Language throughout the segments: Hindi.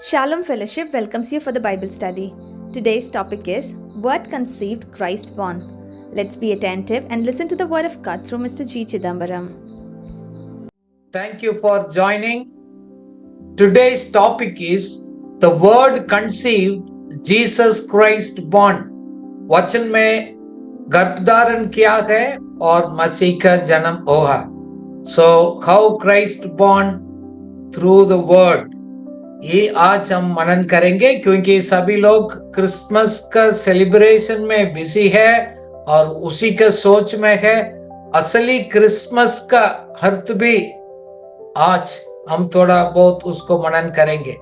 Shalom Fellowship welcomes you for the Bible study. Today's topic is What Conceived Christ Born? Let's be attentive and listen to the word of God through Mr. G. Chidambaram. Thank you for joining. Today's topic is the word conceived, Jesus Christ born. वचन में गर्भधारण किया है और मसीह का जन्म होगा. So how Christ born through the word. ये आज हम मनन करेंगे क्योंकि सभी लोग क्रिसमस का सेलिब्रेशन में बिजी है और उसी के सोच में है. असली क्रिसमस का अर्थ भी आज हम थोड़ा बहुत उसको मनन करेंगे.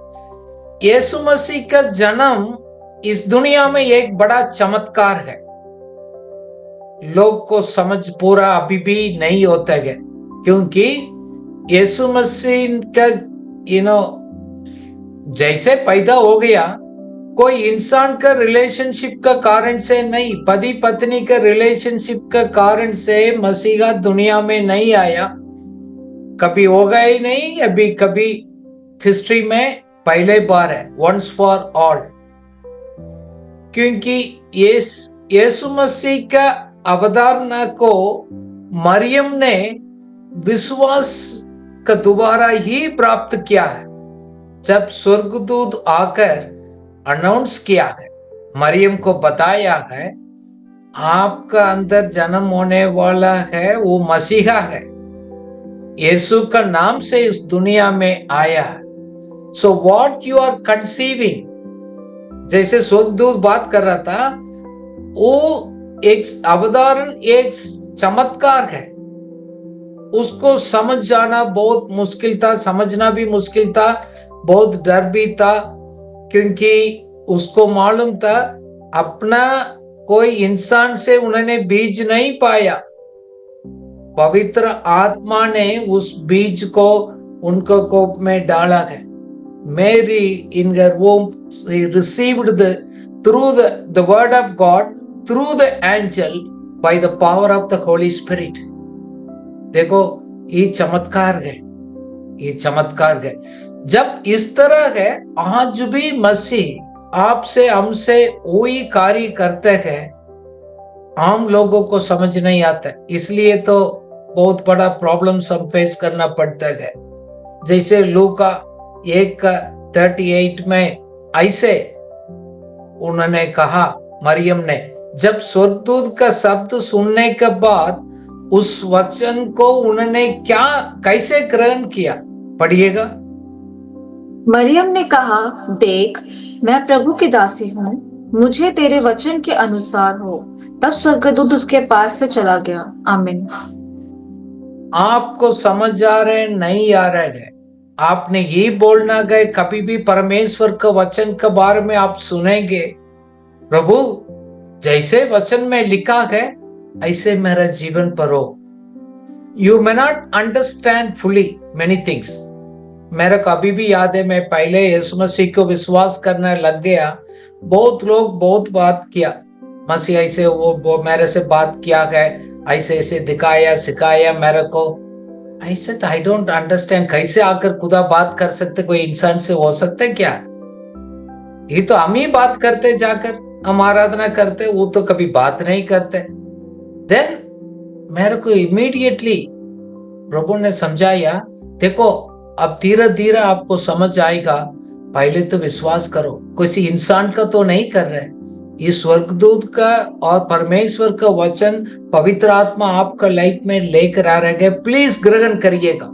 यीशु मसीह का जन्म इस दुनिया में एक बड़ा चमत्कार है. लोग को समझ पूरा अभी भी नहीं होता है क्योंकि यीशु मसीह का जैसे पैदा हो गया कोई इंसान का रिलेशनशिप का कारण से नहीं, पति पत्नी का रिलेशनशिप का कारण से मसीहा दुनिया में नहीं आया. कभी होगा ही नहीं, अभी कभी हिस्ट्री में पहले बार है, वंस फॉर ऑल. क्योंकि यीशु मसीह का अवतारणा को मरियम ने विश्वास का दोबारा ही प्राप्त किया है. जब स्वर्गदूत आकर अनाउंस किया है, मरियम को बताया है आपका अंदर जन्म होने वाला है वो मसीहा है, यीशु का नाम से इस दुनिया में आया. So what you are conceiving, जैसे स्वर्गदूत बात कर रहा था, वो एक अवधारण, एक चमत्कार है. उसको समझ जाना बहुत मुश्किल था, समझना भी मुश्किल था, बहुत डर भी था क्योंकि उसको मालूम था अपना कोई इंसान से उन्होंने बीज नहीं पाया, पवित्र आत्मा ने उस बीज को उनको कोप में डाला है. Mary in her womb received through the word of God through the angel by the power of the Holy Spirit. देखो ये चमत्कार है, ये चमत्कार है. जब इस तरह है आज भी मसीह आपसे हमसे वही कार्य करते हैं, आम लोगों को समझ नहीं आता, इसलिए तो बहुत बड़ा प्रॉब्लम हम फेस करना पड़ता है. जैसे लूका 1:38 में ऐसे उन्होंने कहा, मरियम ने जब स्वर्गदूत का शब्द सुनने के बाद उस वचन को उन्होंने कैसे ग्रहण किया, पढ़िएगा. मरियम ने कहा, देख मैं प्रभु की दासी हूँ, मुझे तेरे वचन के अनुसार हो. तब स्वर्गदूत उसके पास से चला गया. आमीन. आपको समझ आ रहे नहीं आ रहे है, आपने ये बोलना गए कभी भी परमेश्वर का वचन के बारे में आप सुनेंगे, प्रभु जैसे वचन में लिखा है ऐसे मेरा जीवन पर हो. You may not understand fully many things. मेरे को अभी भी याद है, मैं पहले यीशु मसीह को विश्वास करने लग गया, बहुत लोग बहुत बात किया, मसीह ऐसे वो मेरे से बात किया है, ऐसे ऐसे दिखाया सिखाया मेरे को. ऐसे आई डोंट अंडरस्टैंड, कैसे आकर खुदा बात कर सकते, कोई इंसान से हो सकते क्या? ये तो हम ही बात करते, जाकर हम आराधना करते, वो तो कभी बात नहीं करते. देन मेरे को इमीडिएटली प्रभु ने समझाया, देखो अब धीरे धीरे आपको समझ आएगा, पहले तो विश्वास करो, किसी इंसान का तो नहीं कर रहे, ये स्वर्गदूत का और परमेश्वर का वचन पवित्र आत्मा आपका लाइफ में लेकर आ रहे हैं, प्लीज ग्रहण करिएगा.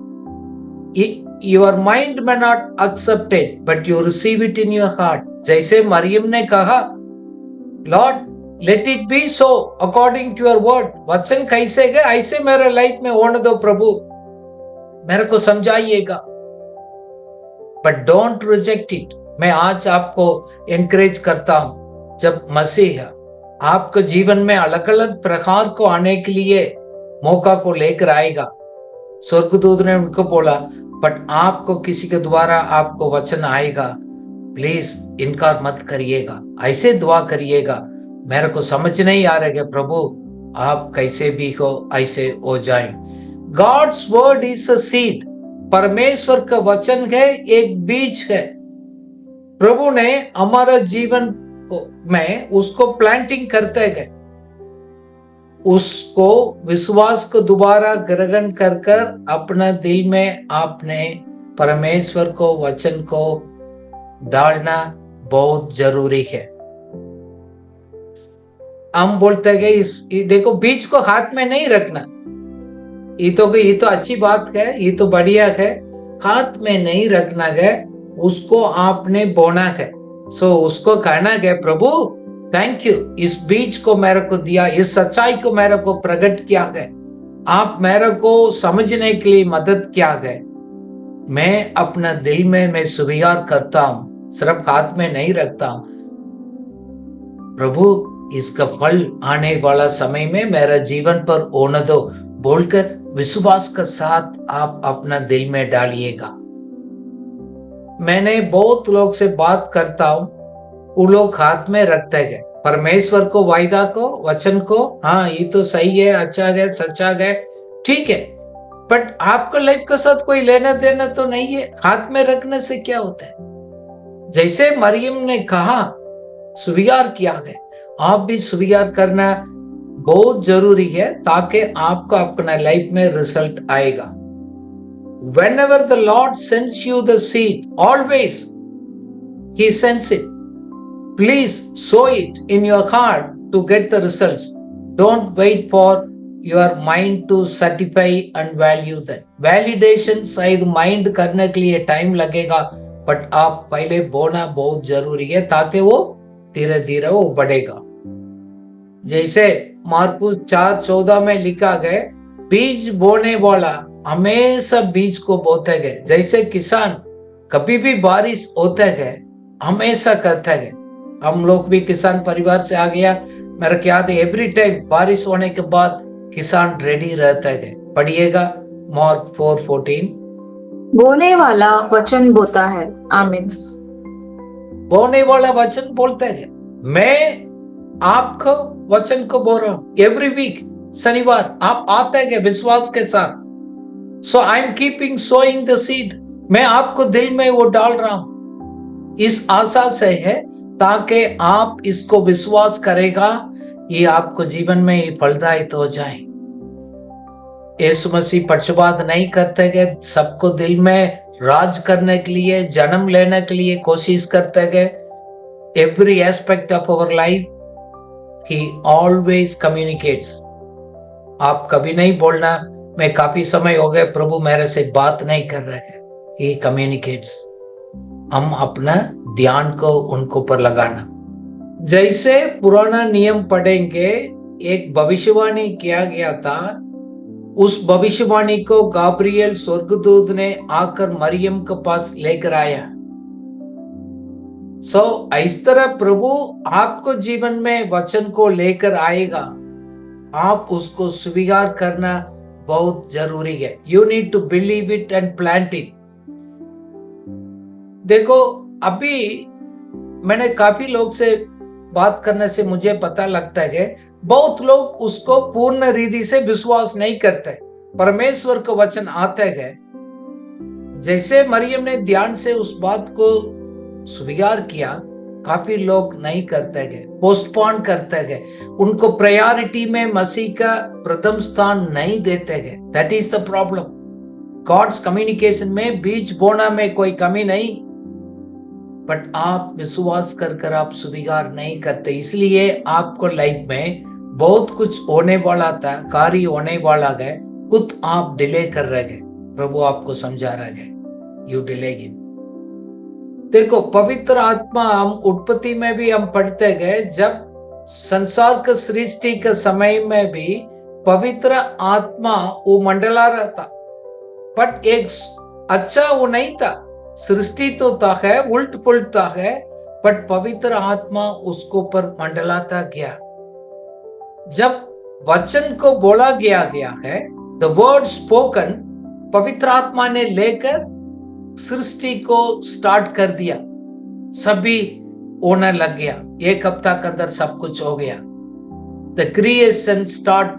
Your mind may not accept it but you receive it in your heart. जैसे मरियम ने कहा, Lord let it be so according to your word. वचन कैसे गए ऐसे मेरे लाइफ में होने दो प्रभु, मेरे को समझाइएगा, बट डोंट रिजेक्ट इट. मैं आज आपको एनकरेज करता हूं, जब मसीह आपके जीवन में अलग अलग प्रकार को आने के लिए मौका को लेकर आएगा. स्वर्गदूत ने उनको बोला, बट आपको किसी के द्वारा आपको वचन आएगा, प्लीज इनकार मत करिएगा, ऐसे दुआ करिएगा. मेरे को समझ नहीं आ रहा है प्रभु, आप कैसे भी हो ऐसे हो जाए. God's word is a seed. परमेश्वर का वचन है, एक बीज है. प्रभु ने हमारा जीवन में उसको प्लांटिंग करते गए, उसको विश्वास को दोबारा ग्रहण कर कर अपना दिल में आपने परमेश्वर को वचन को डालना बहुत जरूरी है। हम बोलते हैं देखो बीज को हाथ में नहीं रखना, ये तो अच्छी बात है, ये तो बढ़िया है, हाथ में नहीं रखना है, उसको आपने बोना है। सो उसको कहना है प्रभु थैंक यू, इस बीज को मेरे को दिया, इस सच्चाई को मेरे को प्रकट किया है, आप मेरे को समझने के लिए मदद किया है। मैं अपना दिल में मैं स्वीकार करता हूं, सिर्फ हाथ में नहीं रखता हूं। प्रभु इसका फल आने वाला समय में मेरा जीवन पर होने दो बोलकर विश्वास के साथ आप अपना दिल में डालिएगा। मैंने बहुत लोग से बात करता हूं, वो लोग हाथ में रखते हैं परमेश्वर को, वायदा को, वचन को, हाँ ये तो सही है, अच्छा है, सच्चा है, ठीक है, बट आपका लाइफ के साथ कोई लेना देना तो नहीं है। हाथ में रखने से क्या होता है? जैसे मरियम ने कहा स्वीकार किया है, आप भी स्वीकार करना बहुत जरूरी है ताकि आपका अपना लाइफ में रिजल्ट आएगा। Whenever the Lord sends you the seed, always He sends it. Please sow it in your heart to get the results. Don't wait for your mind to certify and value that. Validation शायद माइंड करने के लिए टाइम लगेगा, बट आप पहले बोना बहुत जरूरी है ताकि वो धीरे धीरे वो बढ़ेगा। जैसे मार्कुस 4:14 में लिखा गया, बीज बोने वाला हमेशा बीज को बोते गए। जैसे किसान कभी भी बारिश होते गए हमेशा करते गए, हम लोग भी किसान परिवार से आ गया, मेरा क्या याद है एवरी टाइम बारिश होने के बाद किसान रेडी रहता है। पढ़िएगा मार्क 4:14। बोने वाला वचन बोता है, आमीन। बोने वाला वचन बोलते हैं, मैं आपको वचन को बोल रहा हूं। एवरी वीक शनिवार आप आते हैं विश्वास के साथ। So I am keeping sowing the seed, मैं आपको दिल में वो डाल रहा हूं, इस आशा से है ताकि आप इसको विश्वास करेगा, ये आपको जीवन में ये फलदायित हो जाए। यीशु मसीह पक्षपात नहीं करते गए, सबको दिल में राज करने के लिए, जन्म लेने के लिए कोशिश करते गए। Every aspect of our life he always communicates. आप कभी नहीं बोलना मैं काफी समय हो गया प्रभु मेरे से बात नहीं कर रहे हैं, ही कम्युनिकेट्स। हम अपना ध्यान को उनको पर लगाना। जैसे पुराना नियम पढ़ेंगे, एक भविष्यवाणी किया गया था, उस भविष्यवाणी को गाब्रियल स्वर्गदूत ने आकर मरियम के पास लेकर आया। इस तरह प्रभु आपको जीवन में वचन को लेकर आएगा, आप उसको स्वीकार करना बहुत जरूरी है। You need to believe it and plant it. देखो अभी मैंने काफी लोग से बात करने से मुझे पता लगता है कि बहुत लोग उसको पूर्ण रीति से विश्वास नहीं करते। परमेश्वर का वचन आते गए, जैसे मरियम ने ध्यान से उस बात को स्वीकार किया, काफी लोग नहीं करते गए, पोस्टपोन करते गए, उनको प्रायोरिटी में मसीह का प्रथम स्थान नहीं देते गए। That is the problem. God's communication में बीज बोना में कोई कमी नहीं, बट आप विश्वास कर आप स्वीकार नहीं करते, इसलिए आपको लाइफ में बहुत कुछ होने वाला था, कार्य होने वाला है, खुद आप डिले कर रहे हैं। प्रभु आपको समझा रहा है, यू डिले इट। देखो पवित्र आत्मा हम उत्पत्ति में भी हम पढ़ते गए, जब संसार के सृष्टि के समय में भी पवित्र आत्मा वो मंडला रहा था, बट एक अच्छा वो नहीं था। सृष्टि तो था है, उल्ट पुल्ट था है, बट पवित्र आत्मा उसको पर मंडलाता गया। जब वचन को बोला गया है, द वर्ड स्पोकन, पवित्र आत्मा ने लेकर सृष्टि को स्टार्ट कर दिया, सभी होने लग गया, एक हफ्ता के अंदर सब कुछ हो गया। The creation start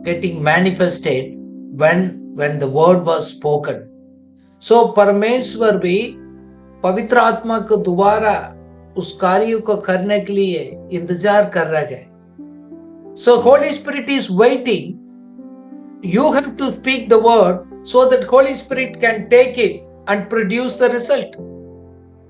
getting manifested when the word was spoken. सो परमेश्वर भी पवित्र आत्मा को दोबारा उस कार्य को करने के लिए इंतजार कर रहे हैं. So Holy Spirit is waiting. You have to speak the word so that Holy Spirit can take it and produce the result.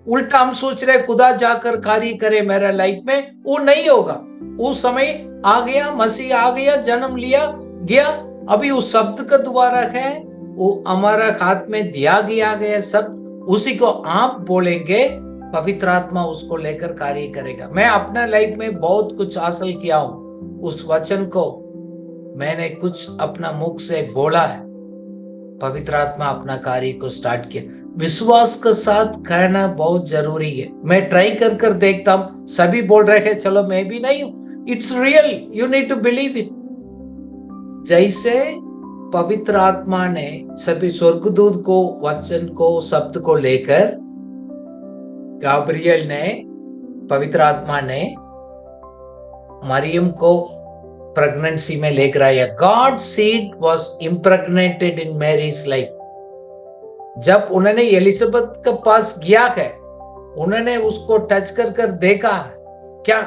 उल्टा हम सोच रहे खुदा जाकर कार्य करे मेरा लाइफ में, वो नहीं होगा. वो समय आ गया, मसीह आ गया, जन्म लिया गया, अभी उस शब्द का दोबारा है, वो हमारा हाथ में दिया गया शब्द, उसी को आप बोलेंगे, पवित्र आत्मा उसको लेकर कार्य करेगा. मैं अपना लाइफ में बहुत कुछ हासिल किया हूं. उस वचन को मैंने कुछ अपना मुख से बोला है, पवित्र आत्मा अपना कार्य को स्टार्ट किया. विश्वास के साथ कहना बहुत जरूरी है. मैं ट्राई कर देखता हूं, सभी बोल रहे हैं, चलो मैं भी नहीं हूं. It's real, you need to believe it. जैसे पवित्र आत्मा ने सभी स्वर्गदूत को वचन को शब्द को लेकर, गैब्रियल ने, पवित्र आत्मा ने मरियम को प्रेगनेंसी में लेकर आया. God seed was impregnated in Mary's life. जब उन्होंने एलिजाबेथ के पास गया है, उन्होंने उसको टच कर देखा, क्या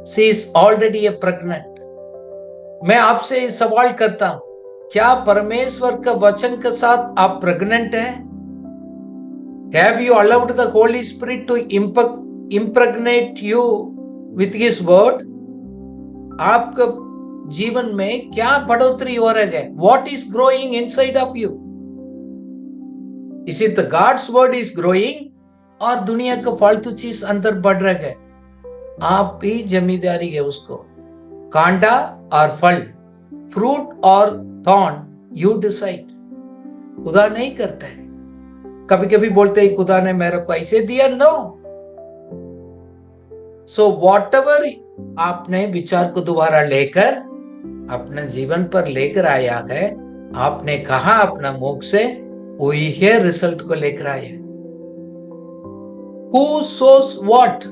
शी इज ऑलरेडी प्रेग्नेंट. मैं आपसे सवाल करता हूं, क्या परमेश्वर का वचन के साथ आप प्रेग्नेंट हैं? Have you allowed the Holy Spirit to impregnate you with His word? आपके जीवन में क्या बढ़ोतरी हो रहा है? What is growing inside of you? Is it the God's word is growing, और दुनिया का फालतू चीज अंदर बढ़ रहा है? आप ही जिम्मेदारी है उसको. कांडा और फल, फ्रूट और थॉर्न, यू डिसाइड. खुदा नहीं करता है. कभी कभी बोलते हैं खुदा ने मेरे को ऐसे दिया. नो. सो वॉट एवर आपने विचार को दोबारा लेकर अपने जीवन पर लेकर आया है, आपने कहा अपना मुख से, वही है रिजल्ट को लेकर आया. Who sows what?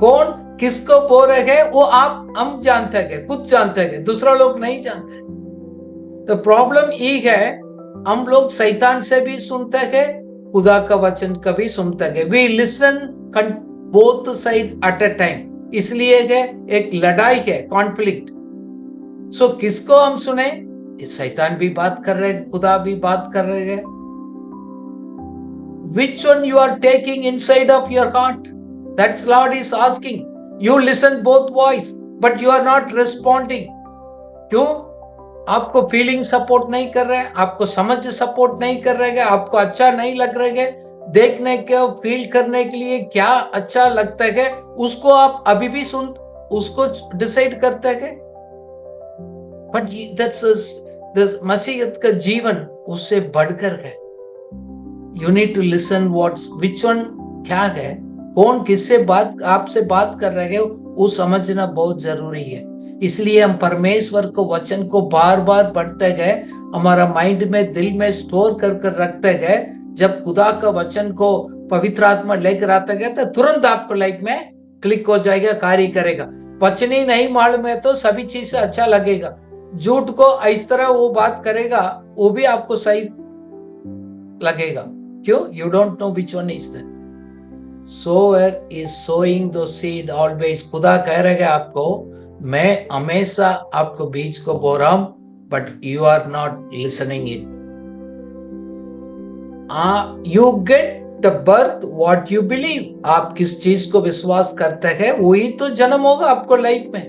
कौन किसको बोल रहे हैं वो आप हम जानते हैं, खुद जानते हैं, दूसरा लोग नहीं जानते. तो प्रॉब्लम ये है, हम लोग शैतान से भी सुनते हैं, खुदा का वचन कभी सुनते हैं. We listen both side at a time. इसलिए है एक लड़ाई है, कॉन्फ्लिक्ट. सो किसको हम सुने? शैतान भी बात कर रहे हैं, खुदा भी बात कर रहे हैं. Which one you are taking inside of your heart? That's Lord is asking. You listen both voice, but you are not responding. क्यों? आपको फीलिंग सपोर्ट नहीं कर रहे हैं, आपको समझ सपोर्ट नहीं कर रहे हैं, आपको अच्छा नहीं लग रहा है. देखने के, फील करने के लिए क्या अच्छा लगता है, उसको आप अभी भी सुन, उसको डिसाइड करते हैं. बट दैट्स मसीहत का जीवन उससे बढ़कर है. You need to listen which one क्या है, कौन किससे बात आपसे बात कर रहे हैं, वो समझना बहुत जरूरी है. इसलिए हम परमेश्वर को वचन को बार बार पढ़ते गए, हमारा माइंड में, दिल में स्टोर कर रखते गए. जब खुदा का वचन को पवित्र आत्मा लेकर आता गया तो तुरंत आपको लाइफ में क्लिक हो जाएगा, कार्य करेगा. वचन ही नहीं मालूम है तो सभी चीज से अच्छा लगेगा. झूठ को इस तरह वो बात करेगा, वो भी आपको सही लगेगा. क्यों? You don't know which one is that. Sower is sowing the seed always. खुदा कह रहे हैं आपको, मैं हमेशा आपको बीज को बो रहा हूं, but you are not listening it. You get the birth what you believe. आप किस चीज को विश्वास करते हैं, वही तो जन्म होगा आपको लाइफ में.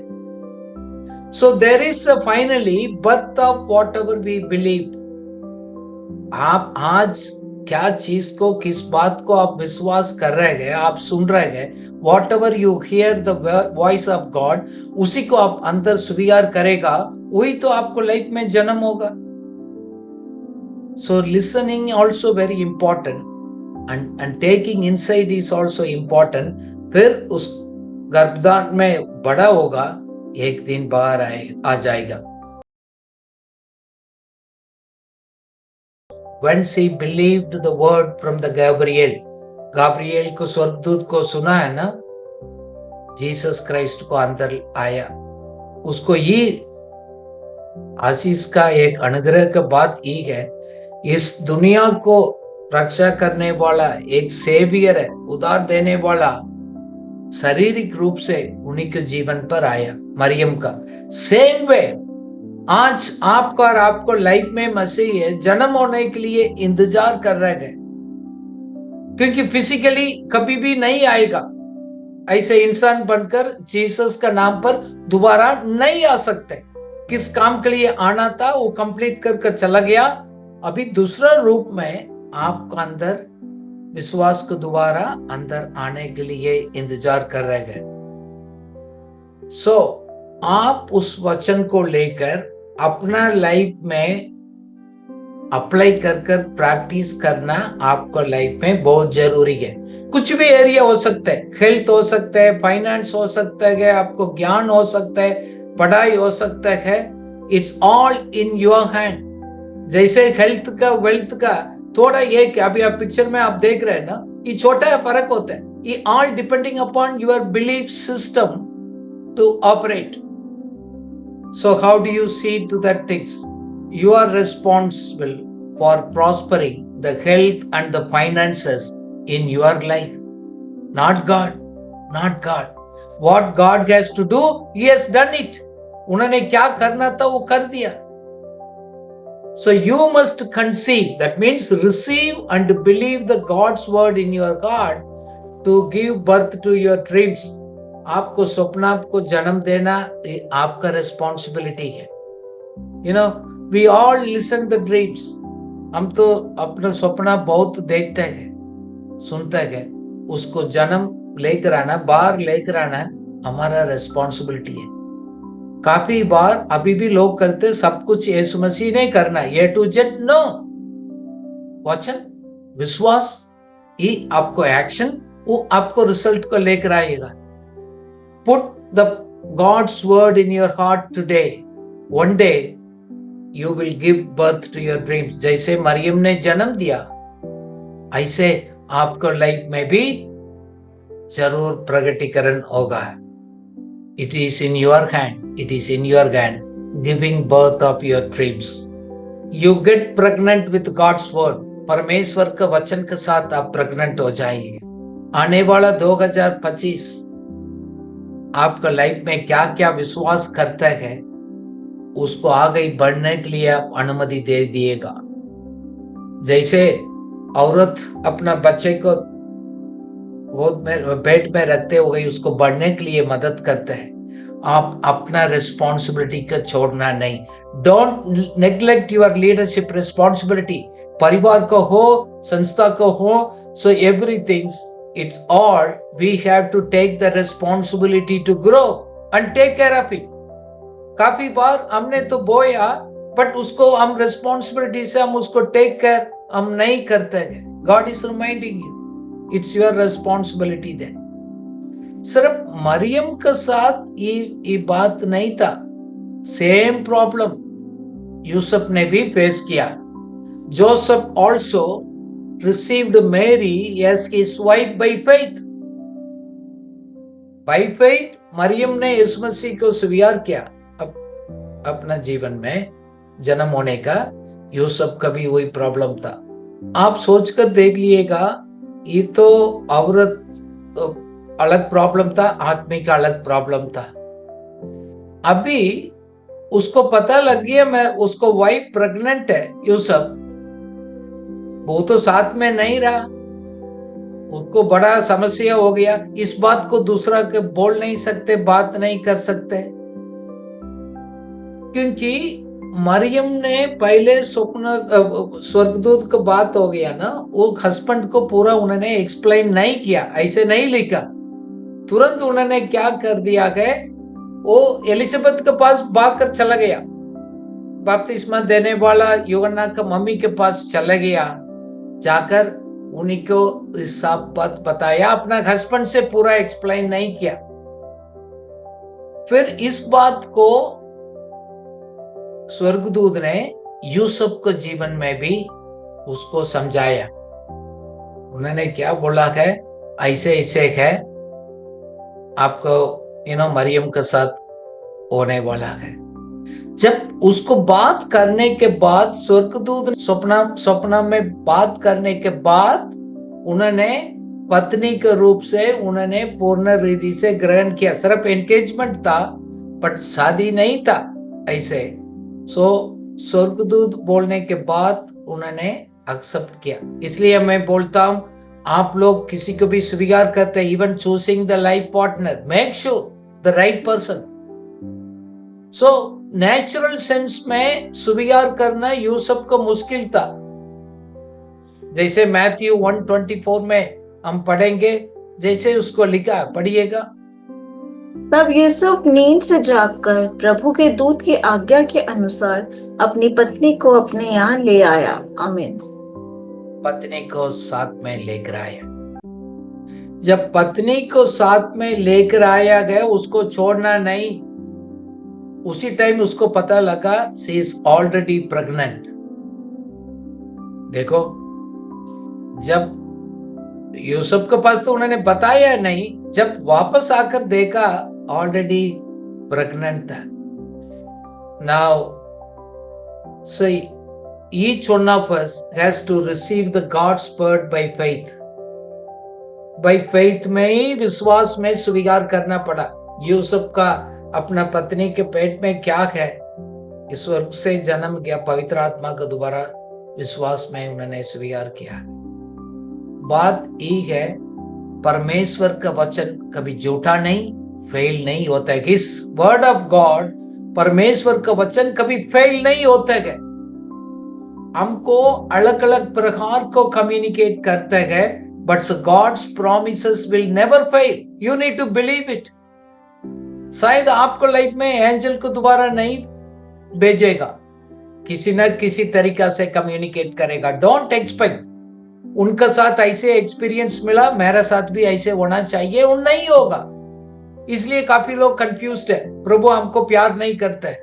So there is a finally birth of whatever we believe. आप आज क्या चीज को, किस बात को आप विश्वास कर रहे हैं, आप सुन रहे हैं, what ever you here the voice of God, उसी को आप अंदर स्वीकार करेगा, वही तो आपको लाइफ में जन्म होगा. So listening also very important and taking inside is also important. फिर उस गर्भधान में बड़ा होगा, एक दिन बाहर आ जाएगा. When she believed the word from the Gabriel को स्वर्गदूत को सुना है ना, जीसस क्राइस्ट को अंदर आया. उसको ये आशीष का एक अनुग्रह का बात ये है, इस दुनिया को रक्षा करने वाला एक सेवियर है, उधार देने वाला शारीरिक रूप से उन्हीं के जीवन पर आया, मरियम का। सेम वे आज आपका और आपको लाइफ में मसीह है जन्म होने के लिए इंतजार कर रहे हैं, क्योंकि फिजिकली कभी भी नहीं आएगा। ऐसे इंसान बनकर जीसस का नाम पर दोबारा नहीं आ सकते। किस काम के लिए आना था वो कंप्लीट कर चला गया। अभी दूसरा रूप में आपका अंदर विश्वास को दोबारा अंदर आने के लिए इंतजार कर रहे हैं। सो आप उस वचन को लेकर अपना लाइफ में अप्लाई कर प्रैक्टिस करना आपको लाइफ में बहुत जरूरी है। कुछ भी एरिया हो सकता है, हेल्थ हो सकता है, फाइनेंस हो सकता है, आपको ज्ञान हो सकता है, पढ़ाई हो सकता है। It's all in your hand. जैसे हेल्थ का, वेल्थ का थोड़ा ये कि अभी आप पिक्चर में आप देख रहे हैं ना, ये छोटा फर्क होता है। ये all depending upon your belief system to operate. So how do you see to that things? You are responsible for prospering the health and the finances in your life. Not God. Not God. What God has to do, He has done it. उन्होंने क्या करना था वो कर दिया. So you must conceive. That means receive and believe the God's word in your heart to give birth to your dreams. आपको स्वप्न को जन्म देना आपका रिस्पॉन्सिबिलिटी है। You know, we all listen the dreams. हम तो अपना स्वप्न बहुत देखते हैं, सुनते हैं, उसको जन्म लेकर आना, बाहर लेकर आना हमारा रिस्पॉन्सिबिलिटी है। काफी बार अभी भी लोग करते सब कुछ यीशु मसीह नहीं करना, ए टू जेड नो। वचन, विश्वास, ये आपको एक्शन, वो आपको रिजल्ट को लेकर आएगा। Put the God's word in your heart today. One day you will give birth to your dreams. जैसे मरियम ने जन्म दिया, ऐसे आपको लाइफ में भी जरूर प्रगटीकरण होगा। It is in your hand. It is in your hand. Giving birth of your dreams. You get pregnant with God's word. परमेश्वर का वचन के साथ आप प्रेग्नेंट हो जाएंगे। आने वाला 2025 आपका लाइफ में क्या क्या विश्वास करता है उसको आगे बढ़ने के लिए आप अनुमति दे दिएगा। जैसे औरत अपना बच्चे को गोद में पेट में रखते हुए उसको बढ़ने के लिए मदद करते हैं, आप अपना रिस्पॉन्सिबिलिटी को छोड़ना नहीं। Don't neglect your leadership responsibility. परिवार को हो, संस्था को हो, so everything, it's all we have to take the responsibility to grow and take care of it. काफी बार हमने तो बोया बट उसको हम रिस्पॉन्सिबिलिटी से हम उसको टेक केयर हम नहीं करते हैं। God is reminding you, it's your responsibility then. सिर्फ मरियम के साथ ये बात नहीं था, सेम प्रॉब्लम यूसुफ ने भी फेस किया। Joseph also received Mary as his wife by faith. By faith, Mariam ने यीशु मसीह को स्वीकार किया अपना जीवन में जन्म होने का। यूसुफ का भी वही प्रॉब्लम था। आप सोचकर देख लिएगा, ये तो औरत अलग प्रॉब्लम था, आदमी का अलग प्रॉब्लम था। अभी उसको पता लग गया मैं उसको वाइफ प्रेग्नेंट है, यूसुफ वो तो साथ में नहीं रहा, उसको बड़ा समस्या हो गया। इस बात को दूसरा के बोल नहीं सकते, बात नहीं कर सकते, क्योंकि मरियम ने पहले स्वप्न स्वर्गदूत को बात हो गया ना, वो हस्बैंड को पूरा उन्होंने एक्सप्लेन नहीं किया, ऐसे नहीं लिखा। तुरंत उन्होंने क्या कर दिया है, वो एलिजाबेथ के पास भागकर चला गया, बपतिस्मा देने वाला यूहन्ना का मम्मी के पास चला गया, जाकर उन्हीं को सब बात बताया, अपना हस्बैंड से पूरा एक्सप्लेन नहीं किया। फिर इस बात को स्वर्गदूत ने यूसुफ को जीवन में भी उसको समझाया। उन्होंने क्या बोला है, ऐसे ऐसे है आपको मरियम के साथ होने वाला है। जब उसको बात करने के बाद स्वर्गदूत स्वप्न में बात करने के बाद उन्होंने पत्नी के रूप से उन्होंने पूर्ण रीति से ग्रहण किया। सिर्फ एंगेजमेंट था बट शादी नहीं था ऐसे। स्वर्गदूत बोलने के बाद उन्होंने एक्सेप्ट किया। इसलिए मैं बोलता हूं, आप लोग किसी को भी स्वीकार करते हैं, even choosing the life partner, make sure the right person. Natural sense में स्वीकार करना यूसुफ को मुश्किल था। जैसे मैथ्यू 1:24 में हम पढ़ेंगे, जैसे उसको लिखा, पढ़िएगा। तब यूसुफ नींद से जागकर प्रभु के दूत की आज्ञा के अनुसार अपनी पत्नी को अपने यहाँ ले आया। आमीन। पत्नी को साथ में लेकर आया। जब पत्नी को साथ में लेकर आया गया, उसको छोड़ना नहीं। उसी टाइम उसको पता लगा शी इज ऑलरेडी प्रेग्नेंट। देखो, जब यूसुफ के पास तो उन्होंने बताया नहीं, जब वापस आकर देखा ऑलरेडी प्रेग्नेंट था। Now so each one of us has to receive the God's word by faith. by faith में ही विश्वास में स्वीकार करना पड़ा। यूसुफ का अपना पत्नी के पेट में क्या है, ईश्वर से जन्म गया, पवित्र आत्मा का दोबारा विश्वास में उन्होंने स्वीकार किया। बात ये है, परमेश्वर का वचन कभी झूठा नहीं, फेल नहीं होता है। इस वर्ड ऑफ गॉड, परमेश्वर का वचन कभी फेल नहीं होता है। हमको अलग अलग प्रकार को कम्युनिकेट करते हैं, but God's promises will never fail. You need to believe it. शायद आपको लाइफ में एंजल को दोबारा नहीं भेजेगा, किसी न किसी तरीका से कम्युनिकेट करेगा। Don't expect. उनका साथ ऐसे एक्सपीरियंस मिला, मेरा साथ भी ऐसे होना चाहिए, वो नहीं होगा। इसलिए काफी लोग कंफ्यूज्ड है, प्रभु हमको प्यार नहीं करता है।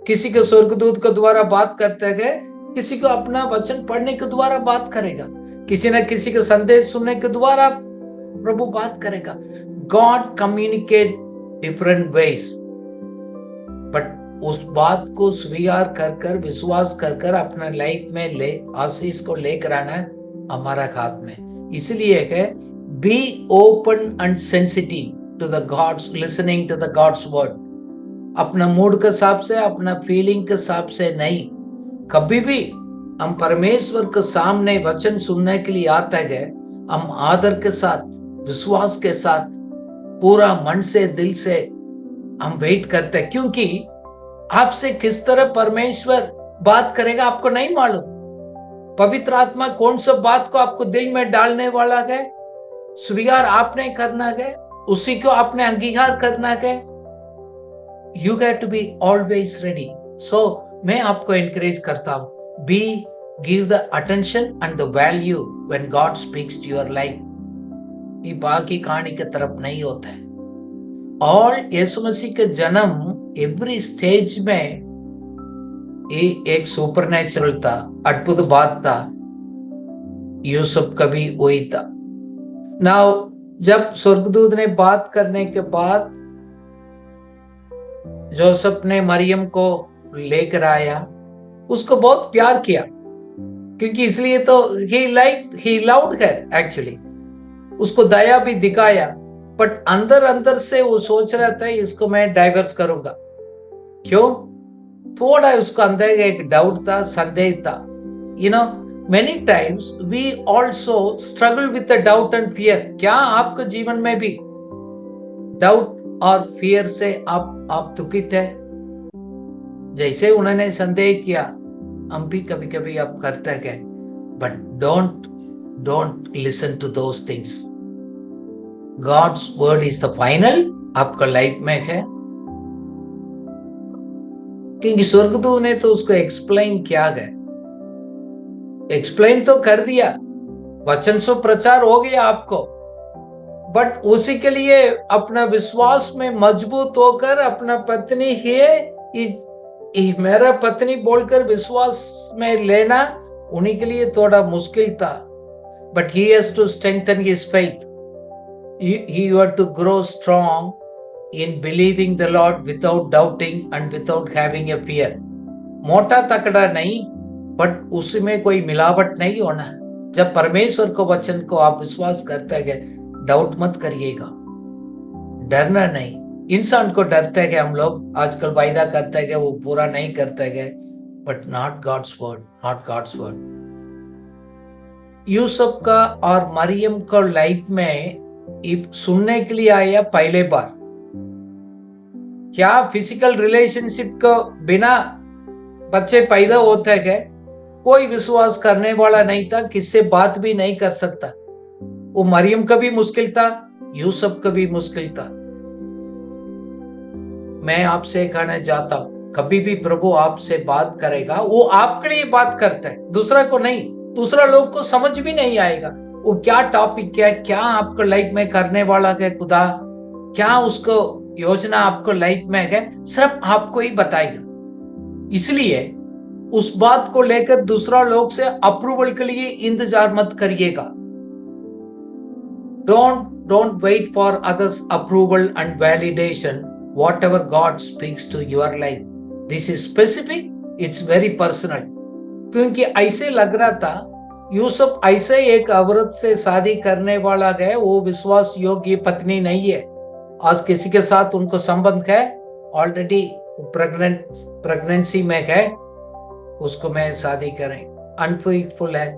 किसी के स्वर्गदूत को द्वारा बात करते गए, किसी को अपना वचन पढ़ने के द्वारा बात करेगा, किसी न किसी के संदेश सुनने के द्वारा प्रभु बात करेगा। God communicate different ways, but उस बात को स्वीकार कर कर, विश्वास कर कर अपना लाइफ में ले आशीष को लेकर आना हमारा हाथ में। इसलिए है, be open and sensitive to the God's, listening to the God's word. अपना मूड के हिसाब से, अपना फीलिंग के हिसाब से नहीं। कभी भी हम परमेश्वर के सामने वचन सुनने के लिए आते हैं, हम आदर के साथ, विश्वास के साथ, पूरा मन से, दिल से हम वेट करते हैं, क्योंकि आपसे किस तरह परमेश्वर बात करेगा आपको नहीं मालूम। पवित्र आत्मा कौन सा बात को आपको दिल में डालने वाला है, स्वीकार आपने करना है, उसी को आपने अंगीकार करना है। You have to be always ready. So मैं आपको एनकरेज करता हूं, be give the attention and the value when God speaks to your life. ये बाकी कहानी की तरफ नहीं होता है। और यीशु मसीह के जन्म एवरी स्टेज में ये एक सुपरनेचुरल था, अद्भुत बात था। यूसुफ का भी वही था। नाउ जब स्वर्गदूत ने बात करने के बाद जोसेफ ने मरियम को लेकर आया, उसको बहुत प्यार किया, क्योंकि इसलिए तो he loved her actually। उसको दया भी दिखाया, बट अंदर अंदर से वो सोच रहा था इसको मैं डाइवर्स करूंगा। क्यों? थोड़ा उसको अंदर एक डाउट था, संदेह था। You know, many times we also struggle with the doubt and fear. क्या आपके जीवन में भी डाउट और फियर से आप दुखित है? जैसे उन्होंने संदेह किया, हम भी कभी कभी आप करते हैं, but don't listen to those things. God's word is the final आपका लाइफ में है, क्योंकि स्वर्गदूत ने तो उसको एक्सप्लेन किया गया, एक्सप्लेन तो कर दिया, वचन से प्रचार हो गया आपको, बट उसी के लिए अपना विश्वास में मजबूत होकर अपना पत्नी ही मेरा पत्नी बोलकर विश्वास में लेना उन्हीं के लिए थोड़ा मुश्किल था। But he has to strengthen his faith. He had to grow strong in believing the Lord without doubting and without having a fear. मोटा तकड़ा नहीं, बट उसमें कोई मिलावट नहीं होना। जब परमेश्वर को वचन को आप विश्वास करते गए, डाउट मत करिएगा, डरना नहीं। इंसान को डरते गए, हम लोग आजकल वायदा करते गए, वो पूरा नहीं करते गए, but not God's word, not God's word. Yusuf का और मरियम को लाइफ में सुनने के लिए आया पहले बार। क्या फिजिकल रिलेशनशिप को बिना बच्चे पैदा होते गए, कोई विश्वास करने वाला नहीं था, किससे बात भी नहीं कर सकता। वो मरियम का भी मुश्किल था, यूसुफ का भी मुश्किल था। मैं आपसे कहना चाहता हूं, कभी भी प्रभु आपसे बात करेगा, वो आपके लिए बात करता है, दूसरा को नहीं। दूसरा लोग को समझ भी नहीं आएगा वो क्या टॉपिक है, क्या आपको लाइफ में करने वाला है खुदा, क्या उसको योजना आपको लाइफ में है, सिर्फ आपको ही बताएगा। इसलिए उस बात को लेकर दूसरा लोग से अप्रूवल के लिए इंतजार मत करिएगा। Don't wait for others approval and validation. Whatever God speaks to your life, this is specific, it's very personal। क्योंकि ऐसे लग रहा था यूसुफ ऐसे एक औरत से शादी करने वाला है, वो विश्वास योग्य पत्नी नहीं है। आज किसी के साथ उनको संबंध है, ऑलरेडी प्रेगनेंसी में है, उसको मैं शादी करें, अनफेथफुल है,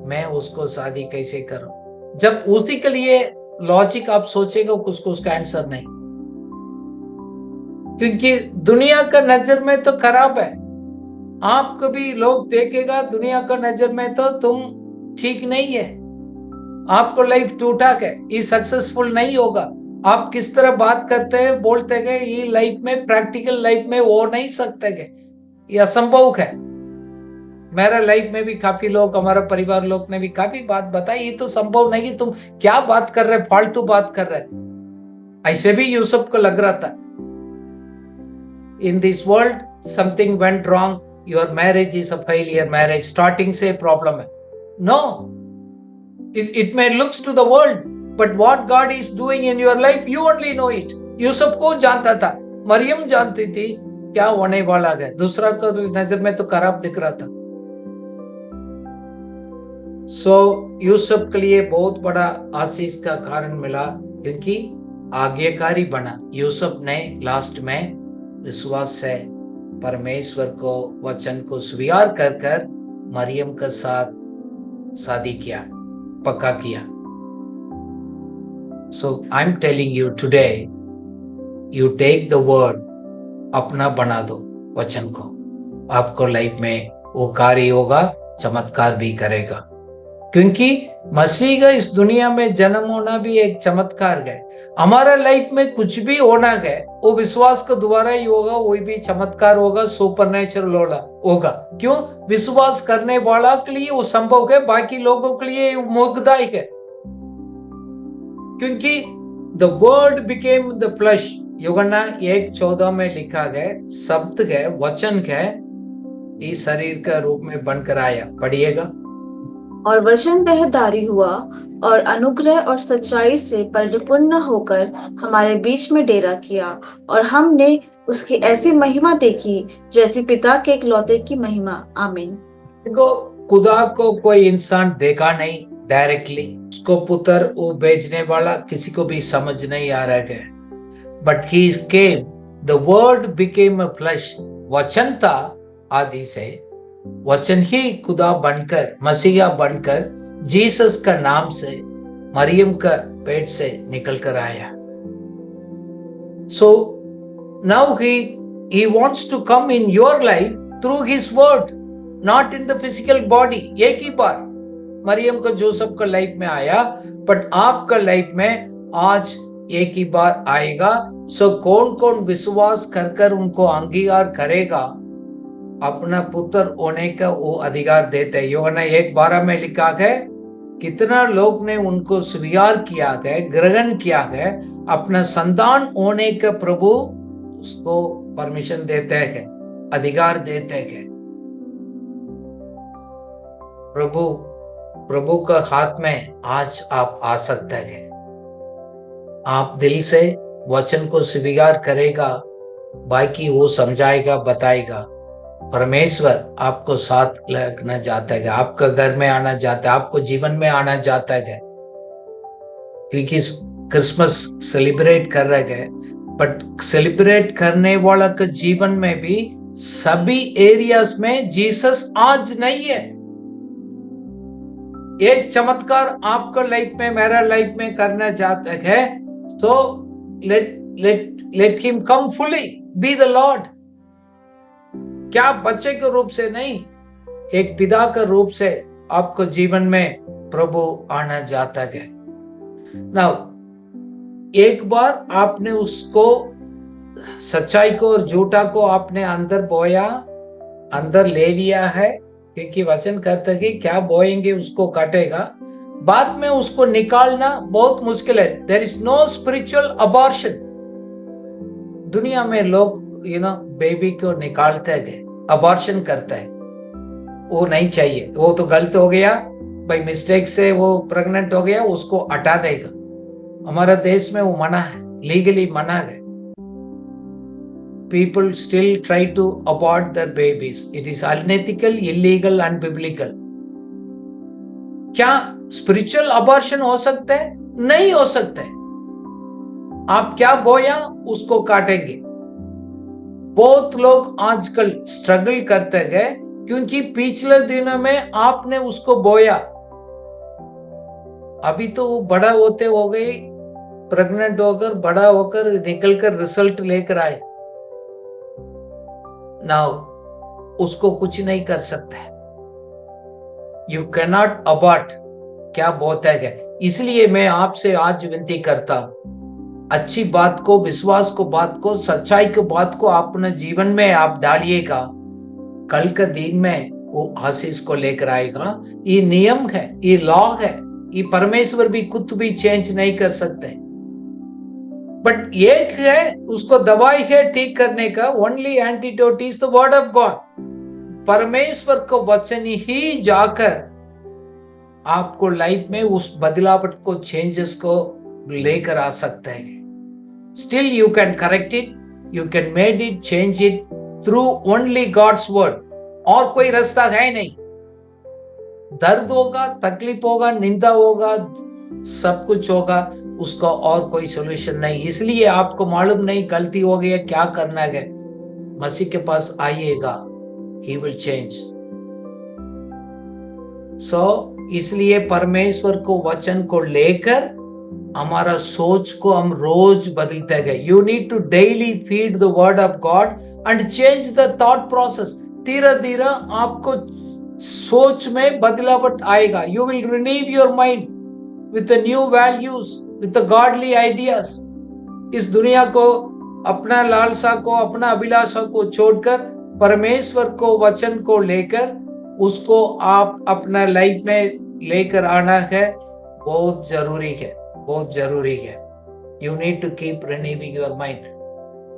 मैं उसको शादी कैसे करूं। जब उसी के लिए लॉजिक आप सोचेगा, उसका आंसर नहीं, क्योंकि दुनिया का नजर में तो खराब है। आपको भी लोग देखेगा दुनिया का नजर में तो तुम ठीक नहीं है, आपको लाइफ टूटा है, ये सक्सेसफुल नहीं होगा। आप किस तरह बात करते हैं, बोलते गए, ये लाइफ में, प्रैक्टिकल लाइफ में हो नहीं सकते गए, ये असंभव है। मेरा लाइफ में भी काफी लोग, हमारा परिवार लोग ने भी काफी बात बताई, ये तो संभव नहीं, तुम क्या बात कर रहे, फालतू बात कर रहे। ऐसे भी यूसुफ को लग रहा था। In this world something went wrong, your marriage is a failure marriage, starting से problem है। No, it may looks to the world, but what God is doing in your life, you only know it। Yusuf को जानता था, मरियम जानती थी क्या होने वाला है, दूसरा को नजर में तो खराब दिख रहा था। यूसुफ के लिए बहुत बड़ा आशीष का कारण मिला, क्योंकि आज्ञाकारी बना। यूसुफ ने लास्ट में विश्वास से परमेश्वर को, वचन को स्वीकार कर मरियम के साथ शादी किया, पक्का किया। So I am telling you today, you take the word, अपना बना दो वचन को, आपको लाइफ में वो कार्य होगा, चमत्कार भी करेगा। क्योंकि मसीह का इस दुनिया में जन्म होना भी एक चमत्कार है। हमारा लाइफ में कुछ भी होना है, वो विश्वास को द्वारा ही होगा, वही भी चमत्कार होगा, सुपरनेचुरल होगा। क्यों? विश्वास करने वाला के लिए वो संभव है, बाकी लोगों के लिए मोहदायक है। क्योंकि the word became the flash, यूहन्ना 1:14 में लिखा है, शब्द है, वचन है, इस शरीर का रूप में बनकर आया। पढ़िएगा। और वचन देहधारी हुआ और अनुग्रह और सच्चाई से परिपूर्ण होकर हमारे बीच में डेरा किया, और हमने उसकी ऐसी महिमा देखी जैसी पिता के इकलौते की महिमा। आमीन। देखो, खुदा को कोई इंसान देखा नहीं डायरेक्टली, उसको पुत्र वो भेजने वाला किसी को भी समझ नहीं आ रहा है, but he came, the word became a flash. वचन था आदि से, वचन ही खुदा बनकर, मसीहा बनकर, जीसस का नाम से मरियम का पेट से निकल कर आया। So now he wants to come in your life through his word, not in the physical body। एक ही बार मरियम का जोसेफ का लाइफ में आया, बट आपका लाइफ में आज एक ही बार आएगा। सो कौन कौन विश्वास कर उनको अंगीकार करेगा, अपना पुत्र होने का वो अधिकार देते हैं। यूहन्ना 1:12 में लिखा है, कितना लोग ने उनको स्वीकार किया है, ग्रहण किया है, अपना संतान होने का प्रभु उसको परमिशन देते हैं, अधिकार देते हैं। प्रभु का हाथ में आज आप आ सकते हैं। आप दिल से वचन को स्वीकार करेगा, बाकी वो समझाएगा, बताएगा। परमेश्वर आपको साथ लगना चाहता है, आपका घर में आना चाहता है, आपको जीवन में आना चाहता है, क्योंकि क्रिसमस सेलिब्रेट कर रहे हैं। बट सेलिब्रेट करने वाला के जीवन में भी सभी एरियाज में जीसस आज नहीं है। एक चमत्कार आपको लाइफ में, मेरा लाइफ में करना चाहता है, so let him come fully, be the Lord। क्या बच्चे के रूप से नहीं, एक पिता के रूप से आपको जीवन में प्रभु आना चाहता है। Now, एक बार आपने उसको, सच्चाई को और झूठा को आपने अंदर बोया, अंदर ले लिया है, क्योंकि वचन कहता है कि क्या बोएंगे उसको काटेगा। बाद में उसको निकालना बहुत मुश्किल है। There is no spiritual abortion. दुनिया में लोग बेबी को निकालते हैं, अबॉर्शन करता है, वो नहीं चाहिए, वो तो गलत हो गया भाई, मिस्टेक से वो प्रेग्नेंट हो गया, उसको हटा देगा। हमारा देश में वो मना है, लीगली मना है। People still try to abort their babies. It is unethical, illegal, unbiblical. क्या स्पिरिचुअल अबॉर्शन हो सकता है? नहीं हो सकता है। आप क्या बोया उसको काटेंगे। बहुत लोग आजकल स्ट्रगल करते गए, क्योंकि पिछले दिनों में आपने उसको बोया, अभी तो वो बड़ा होते हो गई, प्रेग्नेंट होकर बड़ा होकर निकलकर रिजल्ट लेकर आए ना, उसको कुछ नहीं कर सकते। यू कैन नॉट अबॉर्ट, क्या बोलता है। इसलिए मैं आपसे आज विनती करता हूं, अच्छी बात को, विश्वास को, बात को, सच्चाई की बात को अपने जीवन में आप डालिएगा। कल के दिन में वो आशीष को लेकर आएगा। ये नियम है, ये लॉ है, ये परमेश्वर भी कुछ भी चेंज नहीं कर सकते। बट एक है, उसको दवाई है ठीक करने का, only antidote is the word of God. परमेश्वर को वचन ही जाकर आपको लाइफ में उस बदलाव को, चेंजेस को लेकर आ सकते हैं। Still you can correct it, you can made it, change it through only God's word. और कोई रास्ता है नहीं। दर्द होगा, तकलीफ होगा, निंदा होगा, सब कुछ होगा, उसका और कोई सोल्यूशन नहीं। इसलिए आपको मालूम नहीं गलती हो गई है, क्या करना है, मसीह के पास आइएगा, ही विल चेंज। इसलिए परमेश्वर को, वचन को लेकर हमारा सोच को हम रोज बदलते गए। You need to daily feed the word of God and change the thought process. धीरे धीरे आपको सोच में बदलावट आएगा। You will renew your mind with the new values, with the godly ideas। इस दुनिया को, अपना लालसा को, अपना अभिलाषा को छोड़कर परमेश्वर को, वचन को लेकर उसको आप अपना लाइफ में लेकर आना है। बहुत जरूरी है, बहुत जरूरी है। You need to keep renewing your mind.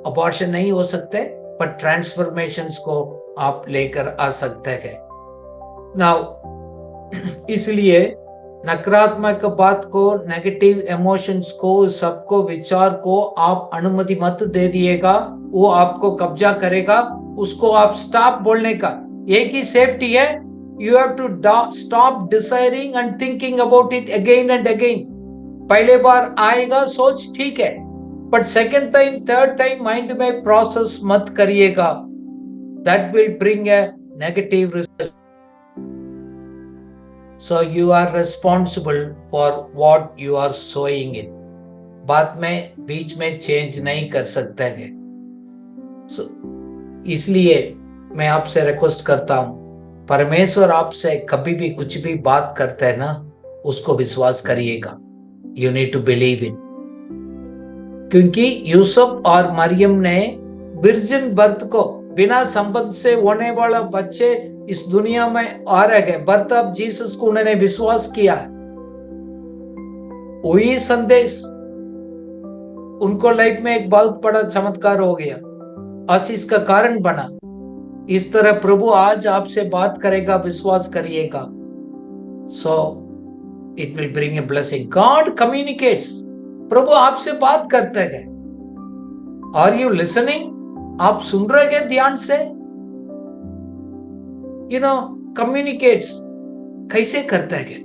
Abortion नहीं हो सकते, पर ट्रांसफॉर्मेशंस को आप लेकर आ सकते हैं। नाउ इसलिए नकारात्मक बात को, नेगेटिव इमोशंस को, सबको, विचार को आप अनुमति मत दे दिएगा। वो आपको कब्जा करेगा। उसको आप स्टॉप बोलने का एक ही सेफ्टी है, you have to stop desiring and thinking about it again and again. पहले बार आएगा सोच, ठीक है, but second time, third time mind में प्रोसेस मत करिएगा। That will bring a negative result. So you are responsible for what you are sowing in। बाद में बीच में चेंज नहीं कर सकते हैं। इसलिए मैं आपसे रिक्वेस्ट करता हूं, परमेश्वर आपसे कभी भी कुछ भी बात करता है ना, उसको विश्वास करिएगा। You need to believe in. क्योंकि यूसुफ और मरियम ने विर्जिन बर्थ को, बिना संबंध से होने वाला बच्चे इस दुनिया में आ रहे गए, बर्थ ऑफ जीसस को उन्होंने विश्वास किया। वही संदेश उनको लाइफ में एक बहुत बड़ा चमत्कार हो गया, आशीष का कारण बना। इस तरह प्रभु आज आपसे बात करेगा, विश्वास करिएगा। So it will bring a blessing. God communicates. प्रभु आपसे बात करते हैं। Are you listening? आप सुन रहे हैं ध्यान से? कम्युनिकेट्स कैसे करता है?